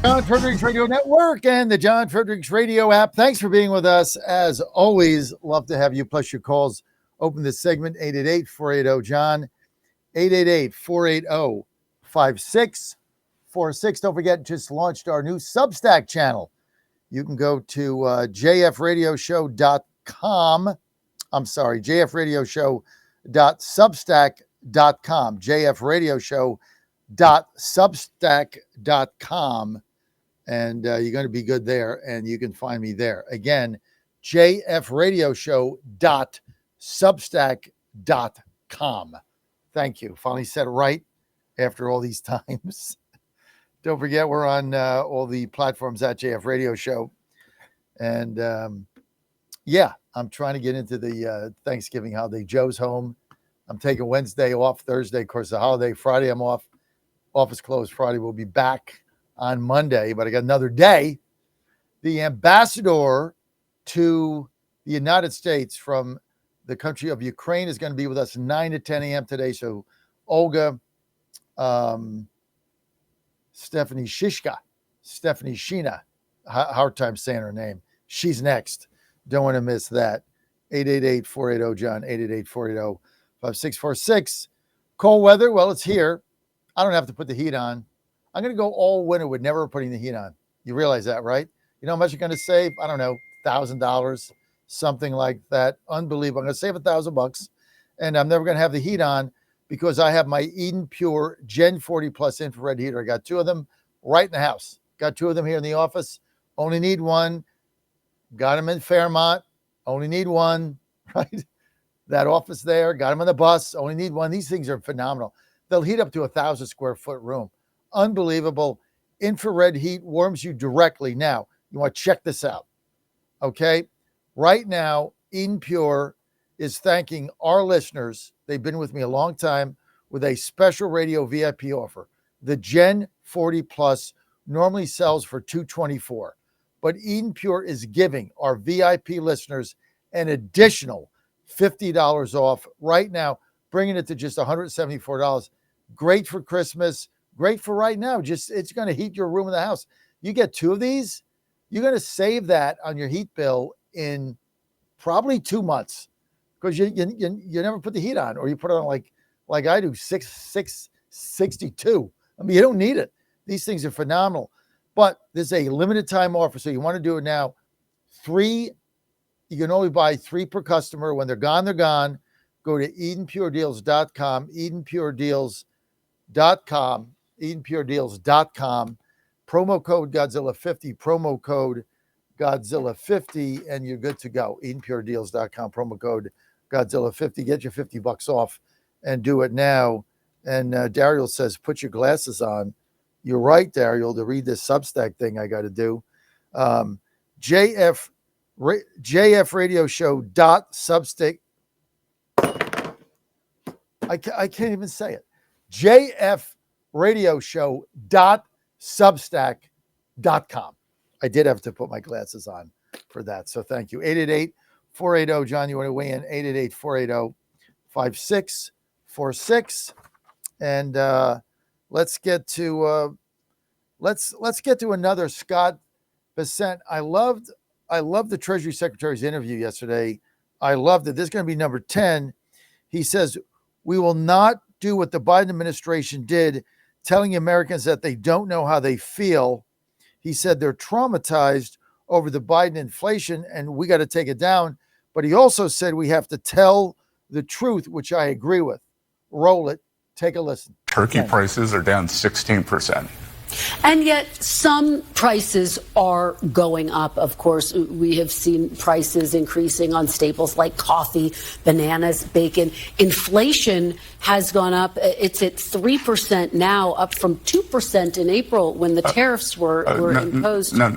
John Fredericks Radio Network and the John Fredericks Radio app. Thanks for being with us. As always, love to have you, plus your calls. Open this segment, 888-480-JOHN, 888-480-5646. Don't forget, just launched our new Substack channel. You can go to jfradioshow.com. I'm sorry, jfradioshow.substack.com, jfradioshow.substack.com. And you're going to be good there, and you can find me there. Again, jfradioshow.substack.com. Thank you. Finally said it right after all these times. Don't forget, we're on all the platforms at JF Radio Show. And yeah, I'm trying to get into the Thanksgiving holiday. Joe's home. I'm taking Wednesday off, Thursday, of course, the holiday. Friday, I'm off. Office closed Friday. We'll be back on Monday, but I got another day. The ambassador to the United States from the country of Ukraine is going to be with us 9 to 10 a.m. today. So Olga, Stephanie Sheena, hard time saying her name. She's next. Don't want to miss that. 888-480-JOHN, 888-480-5646. Cold weather, well, it's here. I don't have to put the heat on. I'm going to go all winter with never putting the heat on. You realize that, right? You know how much you're going to save? I don't know, $1,000, something like that. Unbelievable. I'm going to save $1,000, and I'm never going to have the heat on because I have my Eden Pure Gen 40 Plus infrared heater. I got two of them right in the house. Got two of them here in the office. Only need one. Got them in Fairmont. Only need one, right? That office there. Got them on the bus. Only need one. These things are phenomenal. They'll heat up to 1,000 square foot room. Unbelievable. Infrared heat warms you directly. Now, you want to check this out, okay? Right now, Eden Pure is thanking our listeners. They've been with me a long time with a special radio VIP offer. The Gen 40 Plus normally sells for $224, but Eden Pure is giving our VIP listeners an additional $50 off right now, bringing it to just $174. Great for Christmas. Great for right now. Just it's going to heat your room in the house. You get two of these, you're going to save that on your heat bill in probably 2 months because you never put the heat on, or you put it on like I do, 662. I mean, you don't need it. These things are phenomenal. But there's a limited time offer, so you want to do it now. 3, you can only buy 3 per customer. When they're gone, they're gone. Go to EdenPureDeals.com, EdenPureDeals.com. EdenPureDeals.com, promo code Godzilla50, promo code Godzilla50, and you're good to go. EdenPureDeals.com, promo code Godzilla50. Get your $50 off and do it now. And Daryl says, put your glasses on. You're right, Daryl, to read this Substack thing I got to do. JF Radio Show .substack. I can't even say it. JF Radio Show.substack.com. I did have to put my glasses on for that. So thank you. 888-480-JOHN. You want to weigh in? 888-480-5646. And let's get to another Scott Bessent. I loved the Treasury Secretary's interview yesterday. I loved it. This is going to be number 10. He says, we will not do what the Biden administration did, telling Americans that they don't know how they feel. He said they're traumatized over the Biden inflation and we got to take it down. But he also said we have to tell the truth, which I agree with. Roll it. Take a listen. Turkey prices are down 16%. And yet some prices are going up. Of course, we have seen prices increasing on staples like coffee, bananas, bacon. Inflation has gone up. It's at 3% now, up from 2% in April when the tariffs were imposed. No.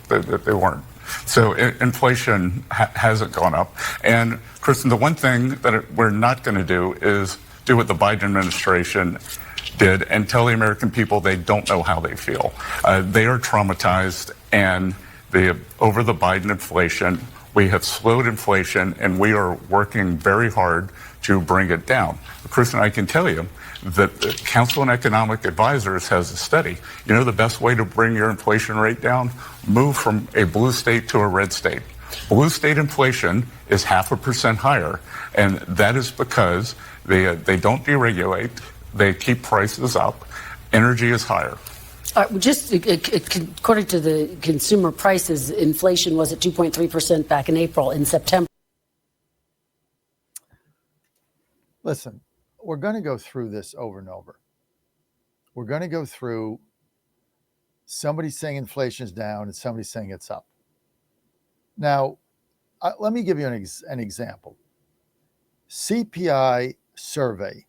They weren't. So inflation hasn't gone up. And, Kristen, the one thing that we're not going to do is do what the Biden administration did and tell the American people they don't know how they feel. They are traumatized, and over the Biden inflation, we have slowed inflation, and we are working very hard to bring it down. Kristen, I can tell you The Council on Economic Advisors has a study. You know the best way to bring your inflation rate down? Move from a blue state to a red state. Blue state inflation is 0.5% higher, and that is because they don't deregulate, they keep prices up, energy is higher. Just according to the consumer prices, inflation was at 2.3% back in April. In September. Listen, we're going to go through this over and over. We're going to go through somebody saying inflation is down and somebody saying it's up. Now, let me give you an example. CPI survey.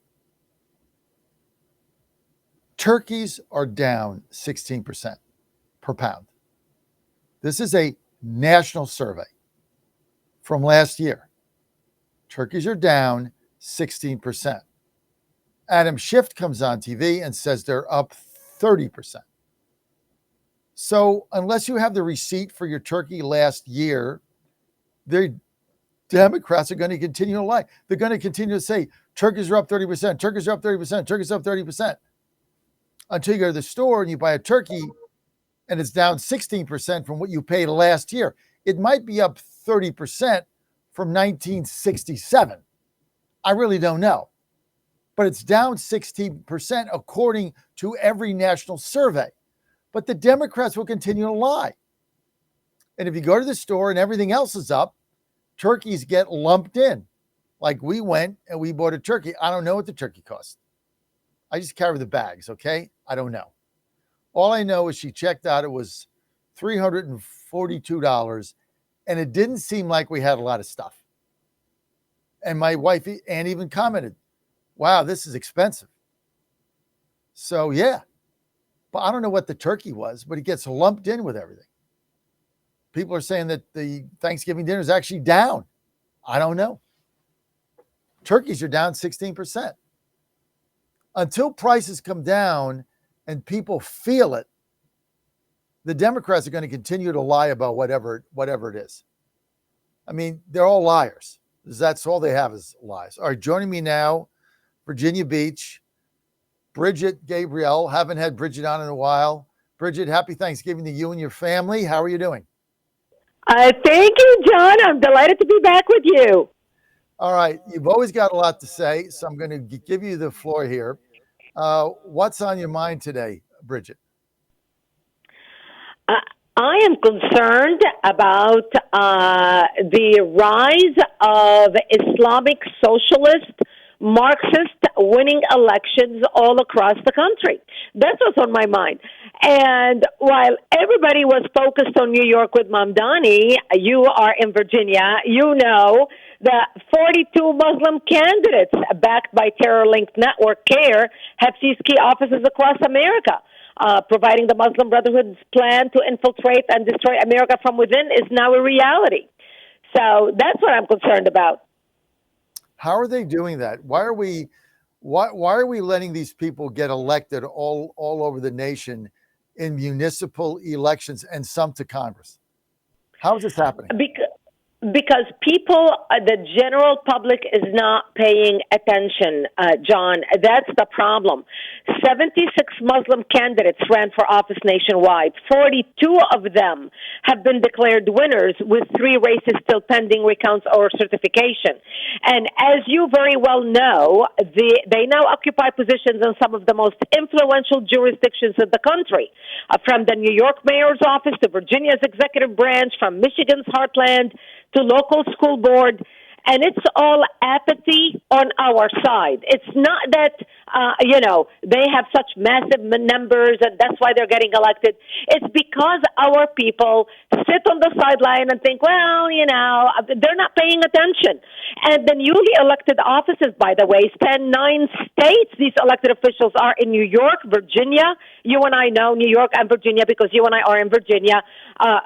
Turkeys are down 16% per pound. This is a national survey from last year. Turkeys are down 16%. Adam Schiff comes on TV and says they're up 30%. So unless you have the receipt for your turkey last year, the Democrats are going to continue to lie. They're going to continue to say turkeys are up 30%, turkeys are up 30%, turkeys are up 30%. Until you go to the store and you buy a turkey and it's down 16% from what you paid last year. It might be up 30% from 1967. I really don't know. But it's down 16% according to every national survey. But the Democrats will continue to lie. And if you go to the store and everything else is up, turkeys get lumped in. Like we went and we bought a turkey. I don't know what the turkey cost. I just carry the bags, okay? I don't know. All I know is she checked out. It was $342, and it didn't seem like we had a lot of stuff. And my wife, Ann, even commented, wow, this is expensive. So, yeah. But I don't know what the turkey was, but it gets lumped in with everything. People are saying that the Thanksgiving dinner is actually down. I don't know. Turkeys are down 16%. Until prices come down and people feel it, the Democrats are going to continue to lie about whatever it is. I mean, they're all liars. That's all they have is lies. All right, joining me now, Virginia Beach, Bridgett, Gabriel. Haven't had Bridgett on in a while. Bridgett, happy Thanksgiving to you and your family. How are you doing? Thank you, John. I'm delighted to be back with you. All right, you've always got a lot to say, so I'm going to give you the floor here. What's on your mind today, Bridgett? I am concerned about the rise of Islamic socialist, Marxist winning elections all across the country. That's what's on my mind. And while everybody was focused on New York with Mamdani, you are in Virginia, you know that 42 Muslim candidates backed by terror-linked network CARE have seized key offices across America. Providing the Muslim Brotherhood's plan to infiltrate and destroy America from within is now a reality. So that's what I'm concerned about. How are they doing that? Why are we letting these people get elected all over the nation in municipal elections and some to Congress? How is this happening? Because people, the general public is not paying attention, John. That's the problem. 76 Muslim candidates ran for office nationwide. 42 of them have been declared winners, with 3 races still pending recounts or certification. And as you very well know, they now occupy positions in some of the most influential jurisdictions in the country, from the New York mayor's office to Virginia's executive branch, from Michigan's heartland to local school board, and it's all apathy on our side. It's not that, they have such massive numbers and that's why they're getting elected. It's because our people sit on the sideline and think, well, they're not paying attention. And the newly elected offices, by the way, span 9 states. These elected officials are in New York, Virginia. You and I know New York and Virginia because you and I are in Virginia.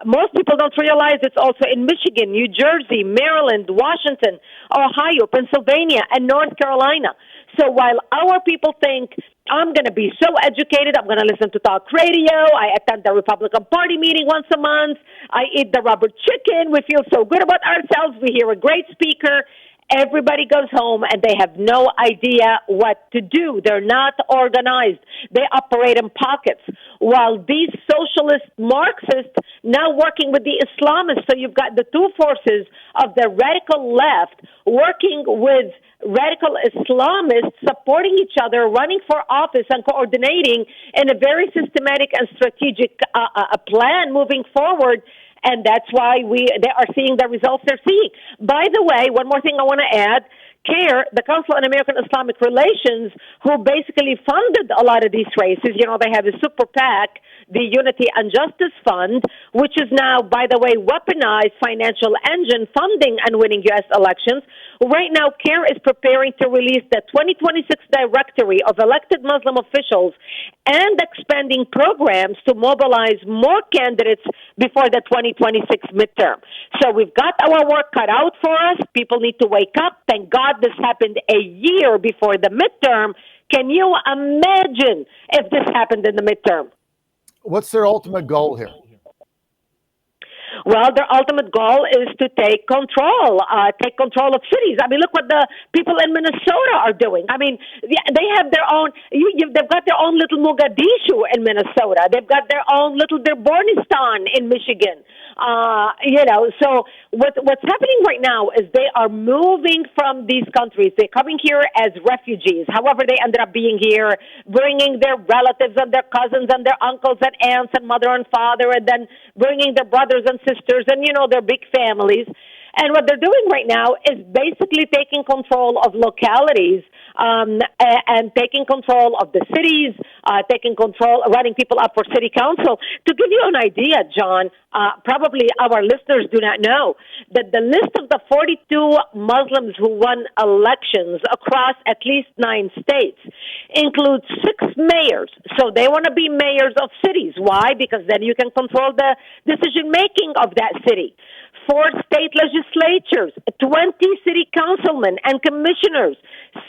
Most people don't realize it's also in Michigan, New Jersey, Maryland, Washington, Ohio, Pennsylvania, and North Carolina. So while our people think, I'm going to be so educated, I'm going to listen to talk radio, I attend the Republican Party meeting once a month, I eat the rubber chicken, we feel so good about ourselves, we hear a great speaker, Everybody goes home and they have no idea what to do. They're not organized. They operate in pockets. While these socialist Marxists now working with the Islamists, so you've got the two forces of the radical left working with radical Islamists supporting each other, running for office and coordinating in a very systematic and strategic plan moving forward. And that's why they are seeing the results they're seeing. By the way, one more thing I want to add. CARE, the Council on American Islamic Relations, who basically funded a lot of these races, they have a super PAC, the Unity and Justice Fund, which is now, by the way, weaponized financial engine funding and winning U.S. elections. Right now, CARE is preparing to release the 2026 directory of elected Muslim officials and expanding programs to mobilize more candidates before the 2026 midterm. So we've got our work cut out for us. People need to wake up. Thank God this happened a year before the midterm. Can you imagine if this happened in the midterm? What's their ultimate goal here? Well, their ultimate goal is to take control of cities. I mean, look what the people in Minnesota are doing. I mean, they have their own, they've got their own little Mogadishu in Minnesota. They've got their own little Dearbornistan in Michigan. So what's happening right now is they are moving from these countries. They're coming here as refugees. However, they ended up being here, bringing their relatives and their cousins and their uncles and aunts and mother and father, and then bringing their brothers and sisters and, their big families. And what they're doing right now is basically taking control of localities and taking control of the cities, running people up for city council. To give you an idea, John, probably our listeners do not know that the list of the 42 Muslims who won elections across at least 9 states includes 6 mayors. So they want to be mayors of cities. Why? Because then you can control the decision-making of that city. 4 state legislatures, 20 city councilmen and commissioners,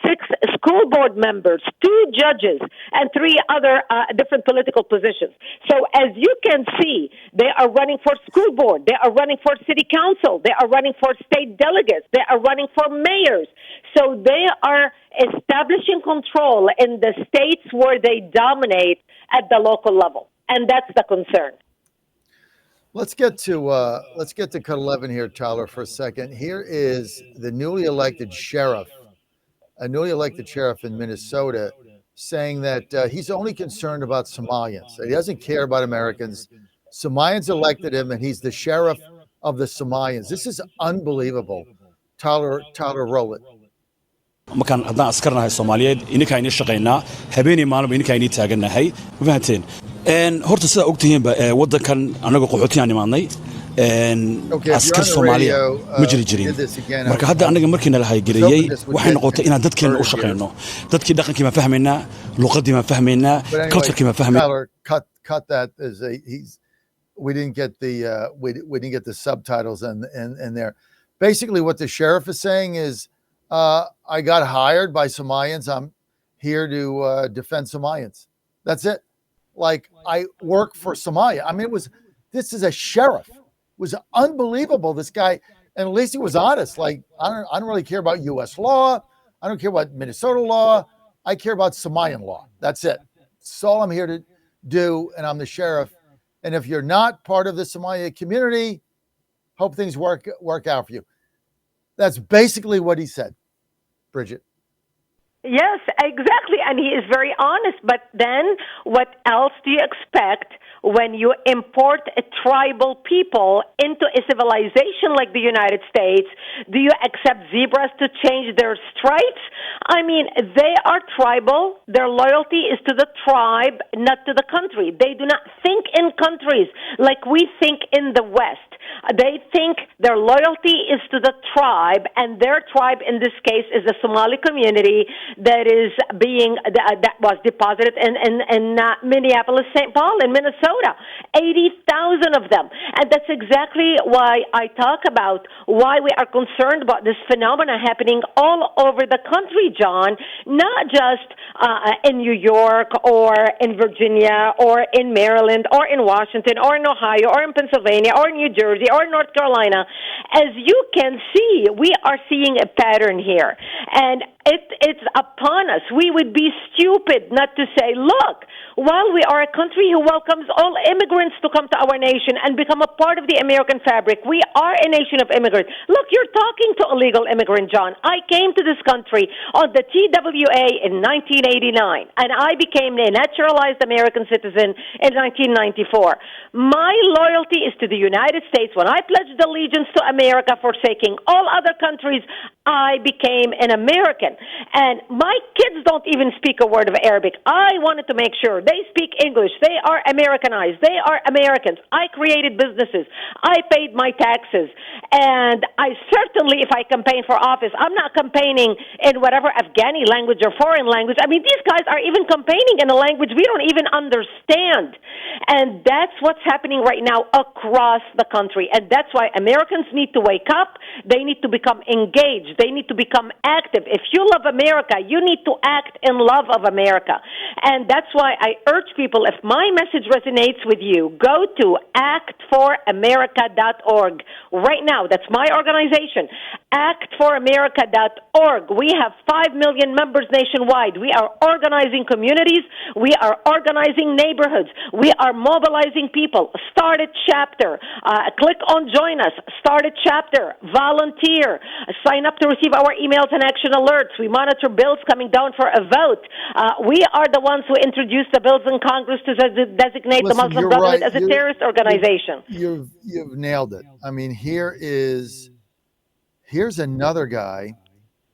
6 school board members, 2 judges, and 3 other different political positions. So as you can see, they are running for school board, they are running for city council, they are running for state delegates, they are running for mayors. So they are establishing control in the states where they dominate at the local level. And that's the concern. Let's get to cut 11 here, Tyler, for a second. Here is the newly elected sheriff in Minnesota, saying that he's only concerned about Somalians. He doesn't care about Americans. Somalians elected him, and he's the sheriff of the Somalians. This is unbelievable. Tyler, roll it. markaan haddaan askarnahay Soomaaliyeed ininka inii shaqeynaa habeenii maalinba ininka inii taaganahay ma fahanteen horta sida ogtihiinba wadankan anaga qaxootiyan imaanay askar Soomaaliya ma jirin marka hadda anaga markiina la haygeliyay waxay noqotay inaan dadkeena u shaqeyno dadkii dhaqankii ma fahmeynaa luqadii ma fahmeynaa culture-kii ma fahmeynaa cut that as we didn't get the subtitles in there. Basically what the sheriff is saying is I got hired by Somalians. I'm here to defend Somalians. That's it. Like, I work for Somalia. I mean, this is a sheriff. It was unbelievable, this guy. And at least he was honest. Like, I don't really care about U.S. law. I don't care about Minnesota law. I care about Somalian law. That's it. That's all I'm here to do. And I'm the sheriff. And if you're not part of the Somalia community, hope things work out for you. That's basically what he said, Bridgett. Yes, exactly. And he is very honest. But then what else do you expect when you import a tribal people into a civilization like the United States? Do you accept zebras to change their stripes? I mean, they are tribal. Their loyalty is to the tribe, not to the country. They do not think in countries like we think in the West. They think their loyalty is to the tribe, and their tribe in this case is the Somali community that is that was deposited in Minneapolis, St. Paul, in Minnesota. 80,000 of them. And that's exactly why I talk about why we are concerned about this phenomena happening all over the country, John, not just in New York or in Virginia or in Maryland or in Washington or in Ohio or in Pennsylvania or New Jersey or North Carolina. As you can see, we are seeing a pattern here. And it's upon us. We would be stupid not to say, look, while we are a country who welcomes all immigrants to come to our nation and become a part of the American fabric, we are a nation of immigrants. Look, you're talking to a legal immigrant, John. I came to this country on the TWA in 1989, and I became a naturalized American citizen in 1994. My loyalty is to the United States. When I pledged allegiance to America, forsaking all other countries, I became an American. And my kids don't even speak a word of Arabic. I wanted to make sure they speak English. They are Americanized. They are Americans. I created businesses. I paid my taxes. And I certainly, if I campaign for office, I'm not campaigning in whatever Afghani language or foreign language. I mean, these guys are even campaigning in a language we don't even understand. And that's what's happening right now across the country. And that's why Americans need to wake up. They need to become engaged. They need to become active. If you love America, you need to act in love of America. And that's why I urge people, if my message resonates with you, go to actforamerica.org right now. That's my organization, actforamerica.org. We have 5 million members nationwide. We are organizing communities. We are organizing neighborhoods. We are mobilizing people. Start a chapter. Click on Join Us. Start a chapter. Volunteer. Sign up to receive our emails and action alerts. We monitor bills coming down for a vote. We are the ones who introduced the bills in Congress to designate the Muslim Brotherhood as a terrorist organization. You've nailed it. I mean, here's another guy,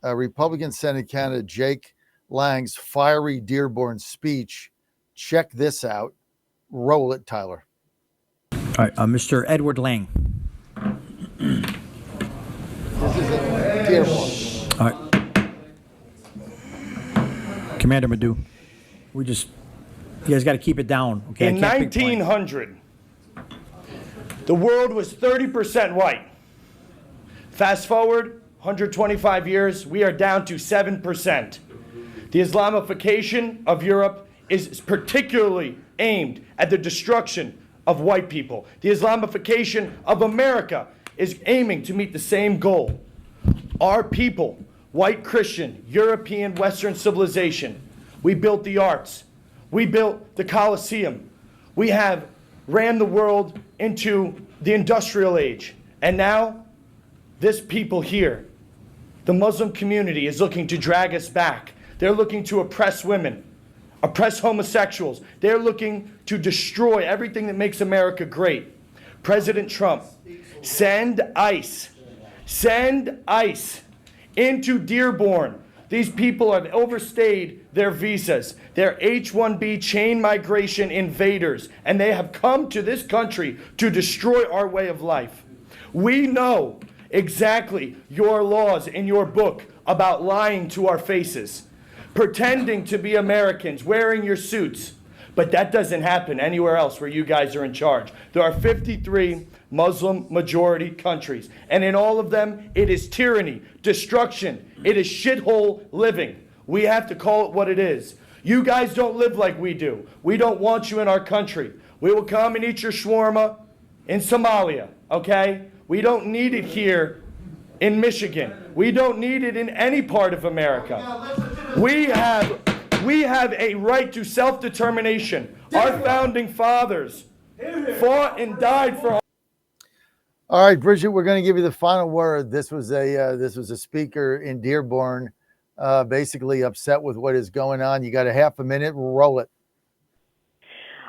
a Republican Senate candidate, Jake Lang's fiery Dearborn speech. Check this out. Roll it, Tyler. All right, Mr. Edward Lang. This is a Dearborn. All right. Commander Madu, you guys got to keep it down. Okay. In 1900, the world was 30% white. Fast forward 125 years, we are down to 7%. The Islamification of Europe is particularly aimed at the destruction of white people. The Islamification of America is aiming to meet the same goal. Our people, white Christian, European, Western civilization, we built the arts. We built the Colosseum. We have ran the world into the industrial age. And now, this people here, the Muslim community, is looking to drag us back. They're looking to oppress women, oppress homosexuals. They're looking to destroy everything that makes America great. President Trump, send ICE into Dearborn. These people have overstayed their visas. They're H-1B chain migration invaders, and they have come to this country to destroy our way of life. We know exactly your laws in your book about lying to our faces, pretending to be Americans, wearing your suits. But that doesn't happen anywhere else where you guys are in charge. There are 53 Muslim majority countries, and in all of them, it is tyranny, destruction, it is shithole living. We have to call it what it is. You guys don't live like we do. We don't want you in our country. We will come and eat your shawarma in Somalia, okay? We don't need it here in Michigan. We don't need it in any part of America. We have a right to self-determination. Our founding fathers fought and died for. All right, Bridgett, we're going to give you the final word. This was a speaker in Dearborn, basically upset with what is going on. You got a half a minute. Roll it.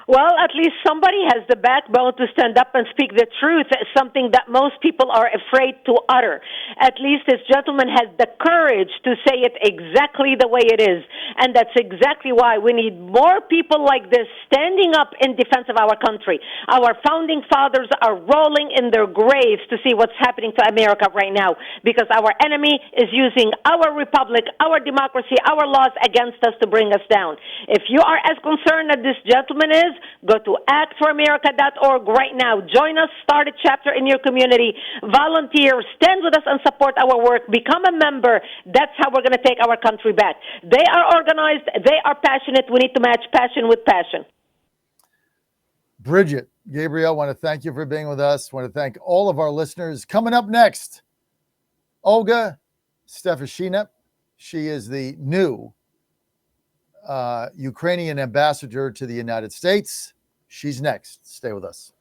Well, at least somebody has the backbone to stand up and speak the truth, something that most people are afraid to utter. At least this gentleman has the courage to say it exactly the way it is. And that's exactly why we need more people like this standing up in defense of our country. Our founding fathers are rolling in their graves to see what's happening to America right now, because our enemy is using our republic, our democracy, our laws against us to bring us down. If you are as concerned as this gentleman is, Go to actforamerica.org right now. Join us, start a chapter in your community. Volunteer, stand with us and support our work. Become a member. That's how we're going to take our country back. They are organized. They are passionate. We need to match passion with passion. Bridgett, Gabriel, I want to thank you for being with us. I want to thank all of our listeners. Coming up next, Olga Stefashina. She is the new Ukrainian ambassador to the United States. She's next. Stay with us.